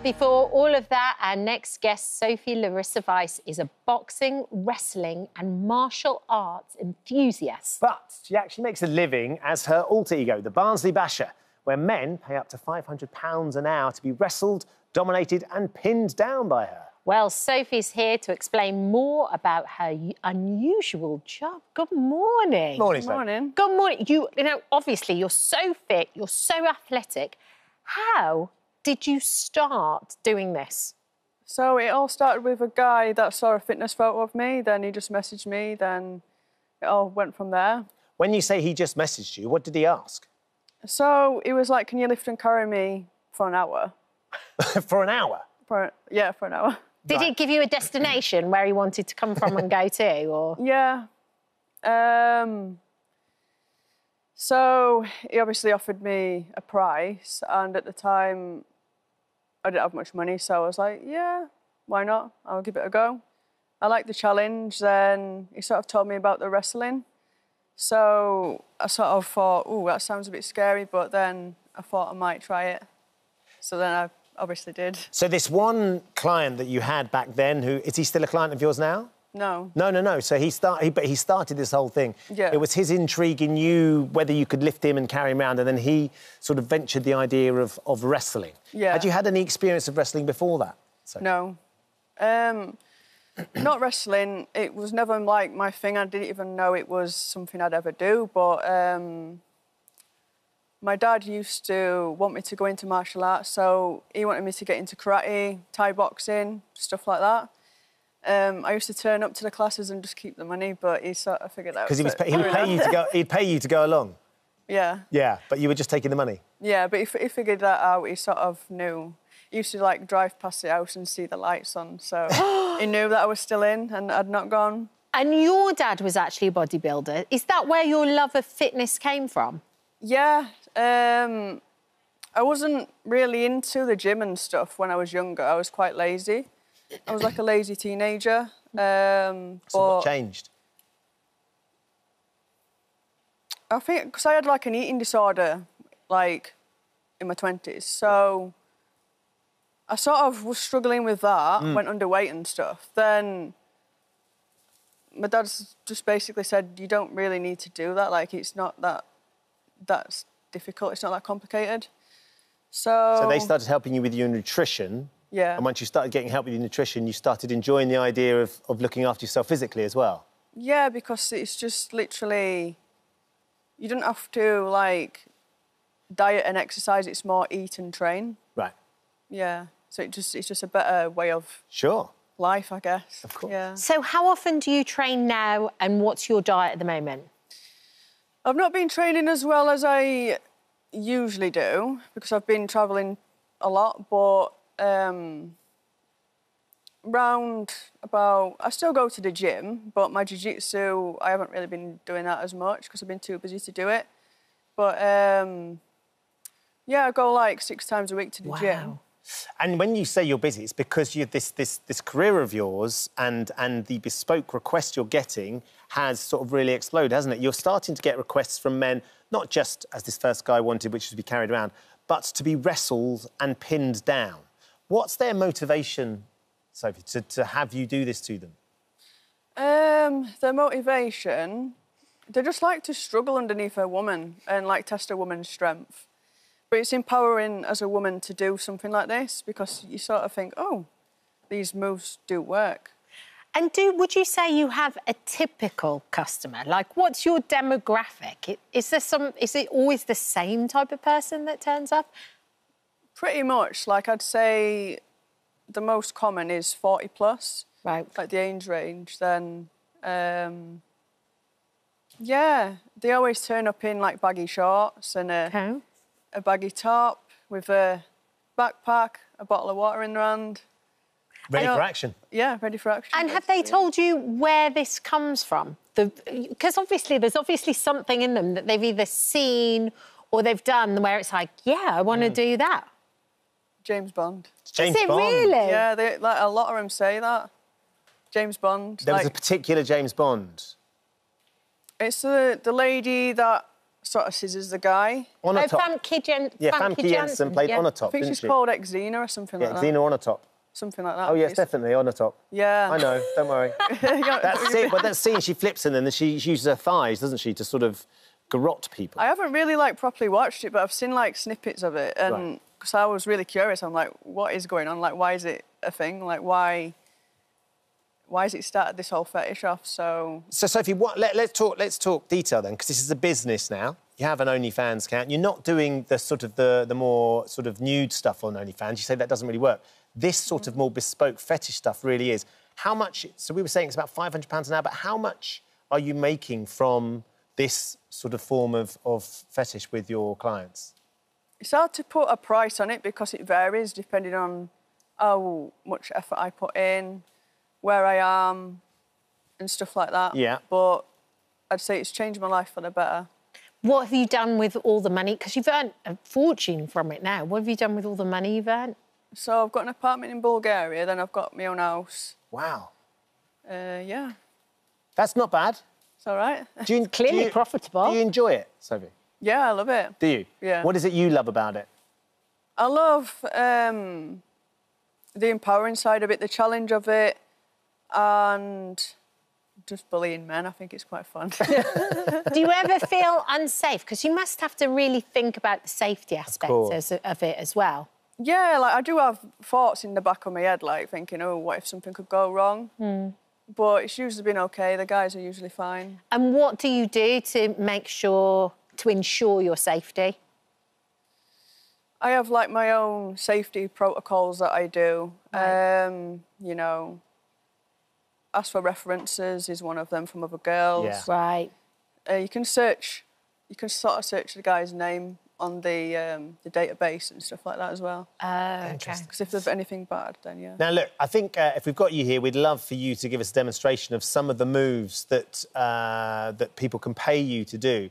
Before all of that, our next guest, Sophie Larissa Weiss, is a boxing, wrestling and martial arts enthusiast. But she actually makes a living as her alter ego, the Barnsley Basher, where men pay up to £500 an hour to be wrestled, dominated and pinned down by her. Well, Sophie's here to explain more about her unusual job. Good morning. Morning, Good Sophie. morning. Good morning. You know, obviously, you're so fit, you're so athletic. How did you start doing this? So it all started with a guy that saw a fitness photo of me, then he just messaged me, then it all went from there. When you say he just messaged you, what did he ask? So he was like, can you lift and carry me for an hour? For an hour? For an hour. Did he give you a destination where he wanted to come from and go to, or...? Yeah. So he obviously offered me a price, and at the time I didn't have much money, so I was like, yeah, why not? I'll give it a go. I liked the challenge. Then he sort of told me about the wrestling. So I sort of thought, oh, that sounds a bit scary, but then I thought I might try it. So then I obviously did. So this one client that you had back then, is he still a client of yours now? No. No. So he started this whole thing. Yeah. It was his intrigue in you, whether you could lift him and carry him around, and then he sort of ventured the idea of wrestling. Yeah. Had you had any experience of wrestling before that? Sophie? No. Not wrestling. It was never, like, my thing. I didn't even know it was something I'd ever do, but my dad used to want me to go into martial arts, so he wanted me to get into karate, Thai boxing, stuff like that. I used to turn up to the classes and just keep the money, but he sort of figured out... Because he'd pay you to go along? Yeah. Yeah, but you were just taking the money? Yeah, but he figured that out. He sort of knew. He used to, like, drive past the house and see the lights on, so he knew that I was still in and I'd not gone. And your dad was actually a bodybuilder. Is that where your love of fitness came from? Yeah. I wasn't really into the gym and stuff when I was younger. I was quite lazy. I was like a lazy teenager. So what changed? I think because I had, like, an eating disorder, like, in my 20s, so I sort of was struggling with that, went underweight and stuff. Then my dad's just basically said, you don't really need to do that. Like, it's not that's difficult. It's not that complicated. So they started helping you with your nutrition. Yeah. And once you started getting help with your nutrition, you started enjoying the idea of looking after yourself physically as well. Yeah, because it's just literally... You don't have to, like, diet and exercise. It's more eat and train. Right. Yeah. So it's just a better way of... Sure. Life, I guess. Of course. Yeah. So how often do you train now, and what's your diet at the moment? I've not been training as well as I usually do because I've been travelling a lot, but round about... I still go to the gym, but my jiu-jitsu, I haven't really been doing that as much because I've been too busy to do it. But, yeah, I go, like, 6 times a week to the gym. And when you say you're busy, it's because you this career of yours and the bespoke request you're getting has sort of really exploded, hasn't it? You're starting to get requests from men, not just as this first guy wanted, which was to be carried around, but to be wrestled and pinned down. What's their motivation, Sophie, to have you do this to them? Their motivation, they just like to struggle underneath a woman and, like, test a woman's strength. But it's empowering as a woman to do something like this because you sort of think, oh, these moves do work. And would you say you have a typical customer? Like, what's your demographic? Is it always the same type of person that turns up? Pretty much. Like, I'd say the most common is 40 plus. Right. Like the age range. Then, yeah, they always turn up in, like, baggy shorts and a baggy top with a backpack, a bottle of water in their hand. Ready for action. Yeah, ready for action. And have they told you where this comes from? Because obviously there's something in them that they've either seen or they've done where it's like, yeah, I want to do that. James Bond. It's James Is it Bond. really? Yeah, like, a lot of them say that. James Bond. There was a particular James Bond. It's the lady that sort of scissors the guy. On a top. Famke Famke Jensen played on a top, I think didn't she's she? called Xena or something like that. Xena on a top. Something like that. Oh, yes, definitely, on a top. Yeah. I know, don't worry. That's it, but that scene, she flips in and then she uses her thighs, doesn't she, to sort of garrote people. I haven't really, like, properly watched it, but I've seen, like, snippets of it, and because I was really curious, I'm like, what is going on? Like, why is it a thing? Like, why has it started this whole fetish off? So Sophie, let's talk detail then, because this is a business now. You have an OnlyFans account. You're not doing the sort of the more sort of nude stuff on OnlyFans. You say that doesn't really work. This sort of more bespoke fetish stuff really is. How much? So we were saying it's about £500 an hour, but how much are you making from this sort of form of fetish with your clients? it's hard to put a price on it because it varies depending on how much effort I put in, where I am, and stuff like that. Yeah. But I'd say it's changed my life for the better. What have you done with all the money? Because you've earned a fortune from it now. What have you done with all the money you've earned? So I've got an apartment in Bulgaria, then I've got my own house. Wow. Yeah. That's not bad. It's all right. Clearly profitable. Do you enjoy it, Sophie? Yeah, I love it. Do you? Yeah. What is it you love about it? I love the empowering side of it, the challenge of it, and just bullying men. I think it's quite fun. Do you ever feel unsafe? Because you must have to really think about the safety aspects of it as well. Yeah, like I do have thoughts in the back of my head, like thinking, oh, what if something could go wrong? But it's usually been okay. The guys are usually fine. And what do you do to make sure, to ensure your safety? I have, like, my own safety protocols that I do. Right. You know, ask for references is one of them from other girls. Yeah. Right. You can sort of search the guy's name on the database and stuff like that as well. Okay. Because if there's anything bad, then yeah. Now, look, I think if we've got you here, we'd love for you to give us a demonstration of some of the moves that that people can pay you to do.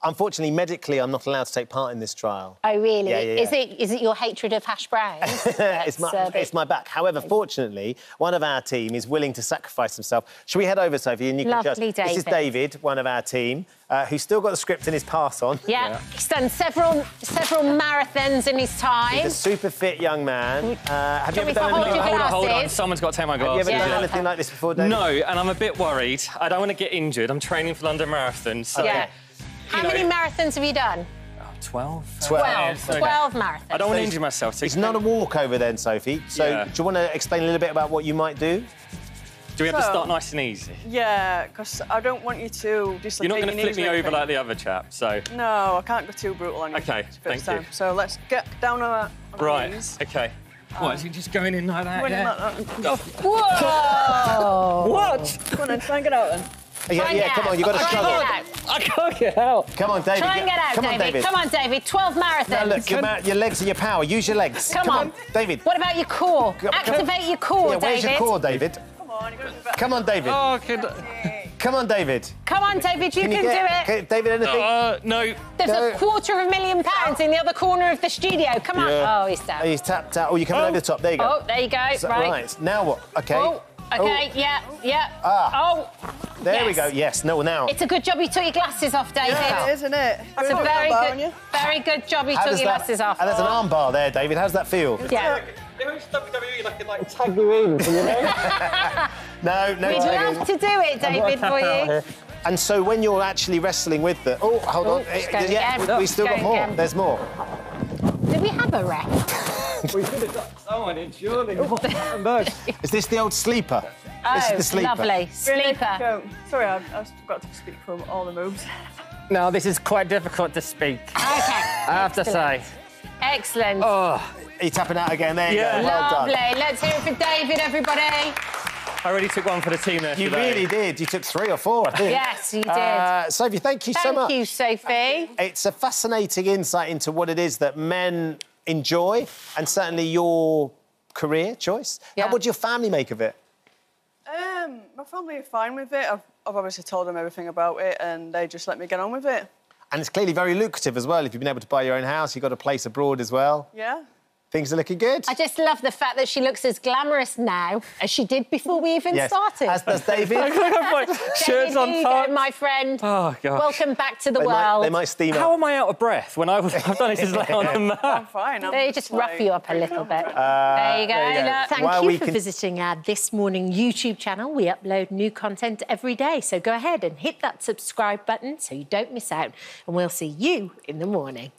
Unfortunately, medically, I'm not allowed to take part in this trial. Oh, really? Yeah. Is it your hatred of hash browns? It's my back. However, fortunately, one of our team is willing to sacrifice himself. Shall we head over, Sophie, and you can Lovely, just... This is David, one of our team, who's still got the script in his pass on. Yeah. He's done several marathons in his time. He's a super fit young man. Have you ever done anything like this? Hold on. Someone's got to take my glasses. Have you ever done anything like this before, David? No, and I'm a bit worried. I don't want to get injured. I'm training for London Marathon, so... Yeah. How many marathons have you done? 12. 12 marathons. I don't want to injure myself. It's not a walkover then, Sophie. So do you want to explain a little bit about what you might do? Do we have to start nice and easy? Yeah, because I don't want you to dislocate. You're not going to flip me over like the other chap, so... No, I can't go too brutal on you. OK, thank you. So let's get down on our knees. OK. What, is he just going in like that? Going in like that. Whoa! What? Come on then, try and get out then. Yeah, come on, you've got to struggle. I can't get out. Come on, David. Try and get out, David. Come on, David. 12 marathons. Now, look, your legs are your power. Use your legs. Come on. David. What about your core? Activate your core, David. Where's your core, David? Come on, you're going to do better. Come on, David. Oh, Come on, David. Come on, David, you can do it. David, anything? no. There's a £250,000 in the other corner of the studio. Come on. Yeah. Oh, he's down. He's tapped out. Oh, you're coming over the top. There you go. Oh, there you go. So, right. Now what? OK. Oh, OK, yeah. Ah. Oh. There we go. Yes. No, now. It's a good job you took your glasses off, David. Yeah, isn't it? It's a very good job you took your glasses off. And there's an arm bar there, David. How's that feel? Yeah. They host WWE like tag you in, you know? No We'd love to do it, David, for you. And so when you're actually wrestling with the... Oh, hold on. Yeah, we still got more. Again. There's more. Do we have a ref? We could have got someone in, surely. Is this the old sleeper? This is the sleeper. Lovely. Sleeper. Sorry, I forgot to speak from all the moves. No, this is quite difficult to speak. Okay. I have to say. Excellent. Oh, are you tapping out again? There you go. Well Lovely. done. Let's hear it for David, everybody. I already took one for the team there You today. really did. You took 3 or 4, I think. Yes, you did. Sophie, thank you so much. Thank you, Sophie. It's a fascinating insight into what it is that men enjoy and certainly your career choice. Yeah. What do your family make of it? My family are fine with it. I've obviously told them everything about it and they just let me get on with it. And it's clearly very lucrative as well. If you've been able to buy your own house, you've got a place abroad as well. Yeah. Things are looking good. I just love the fact that she looks as glamorous now as she did before we even started. As does David. Shirts on David, top. my friend. Oh, gosh. Welcome back to the world. They might steam How up. am I out of breath when I've done it just lay on the mat? I'm fine. They just rough you up a little bit. There you go. go. Thank While you we for visiting our This Morning YouTube channel. We upload new content every day, so go ahead and hit that subscribe button so you don't miss out, and we'll see you in the morning.